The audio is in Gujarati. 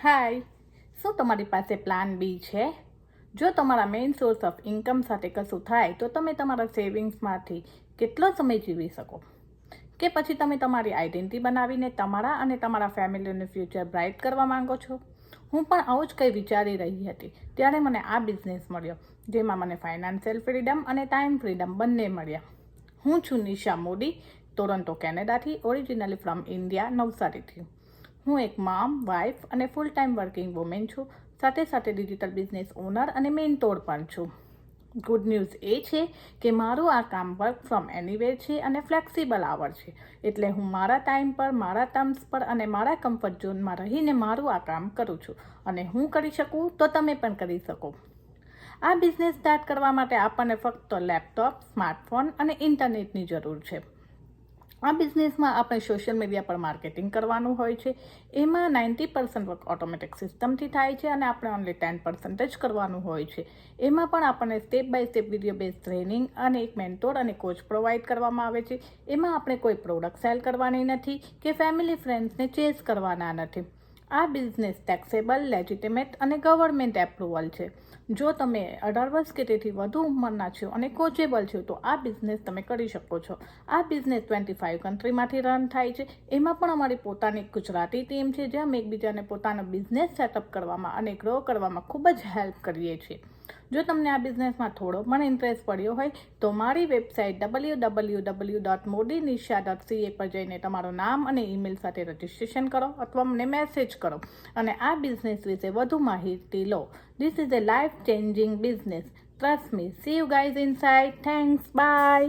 હાય, શું તમારી પાસે પ્લાન બી છે? જો તમારા મેઇન સોર્સ ઓફ ઇન્કમ સાથે કશું થાય તો તમે તમારા સેવિંગ્સમાંથી કેટલો સમય જીવી શકો? કે પછી તમે તમારી આઈડેન્ટિટી બનાવીને તમારા અને તમારા ફેમિલીનું ફ્યુચર બ્રાઇટ કરવા માંગો છો? હું પણ આવું જ કંઈ વિચારી રહી હતી ત્યારે મને આ બિઝનેસ મળ્યો, જેમાં મને ફાઇનાન્શિયલ ફ્રીડમ અને ટાઈમ ફ્રીડમ બંને મળ્યા. હું છું નિશા મોદી, ટોરન્ટો કેનેડાથી, ઓરિજિનલી ફ્રોમ ઇન્ડિયા, નવસારીથી. હું એક મોમ, વાઇફ અને ફૂલ ટાઈમ વર્કિંગ વુમેન છું. સાથે સાથે ડિજિટલ બિઝનેસ ઓનર અને મેન્ટોર પણ છું. ગુડ ન્યૂઝ એ છે કે મારું આ કામ વર્ક ફ્રોમ એનીવેર છે અને ફ્લેક્સિબલ આવર છે. એટલે હું મારા ટાઈમ પર, મારા ટર્મ્સ પર અને મારા કમ્ફર્ટ ઝોનમાં રહીને મારું આ કામ કરું છું. અને હું કરી શકું તો તમે પણ કરી શકો. આ બિઝનેસ સ્ટાર્ટ કરવા માટે આપણને ફક્ત લેપટોપ, સ્માર્ટફોન અને ઇન્ટરનેટની જરૂર છે. આ બિઝનેસમાં આપણે સોશિયલ મીડિયા પર માર્કેટિંગ કરવાનું હોય છે. એમાં 90% વર્ક ઓટોમેટિક સિસ્ટમથી થાય છે અને આપણે ઓનલી 10% જ કરવાનું હોય છે. એમાં પણ આપણને step by step video base training અને એક મેન્ટોર અને કોચ પ્રોવાઈડ કરવામાં આવે છે. એમાં આપણે કોઈ પ્રોડક્ટ સેલ કરવાની નથી કે ફેમિલી ફ્રેન્ડ્સને ચેઝ કરવાના નથી. આ બિઝનેસ ટેક્સેબલ, લેજિટિમેટ અને ગવર્મેન્ટ એપ્રુવલ છે. જો તમે 18 વર્ષ કે તેથી વધુ ઉંમરના છો અને કોચેબલ છો તો આ બિઝનેસ તમે કરી શકો છો. આ બિઝનેસ 25 કન્ટ્રીમાંથી રન થાય છે. એમાં પણ અમારી પોતાની ગુજરાતી ટીમ છે, જ્યાં અમે એકબીજાને પોતાનો બિઝનેસ સેટઅપ કરવામાં અને ગ્રો કરવામાં ખૂબ જ હેલ્પ કરીએ છીએ. જો તમને આ બિઝનેસમાં થોડો પણ ઇન્ટરેસ્ટ પડ્યો હોય તો મારી વેબસાઇટ www.modinisha.ca પર જઈને તમારું નામ અને ઈમેલ સાથે રજિસ્ટ્રેશન કરો અથવા મને મેસેજ કરો અને આ બિઝનેસ વિશે વધુ માહિતી લો. This is a life changing business. Trust me. See you guys inside. Thanks. Bye.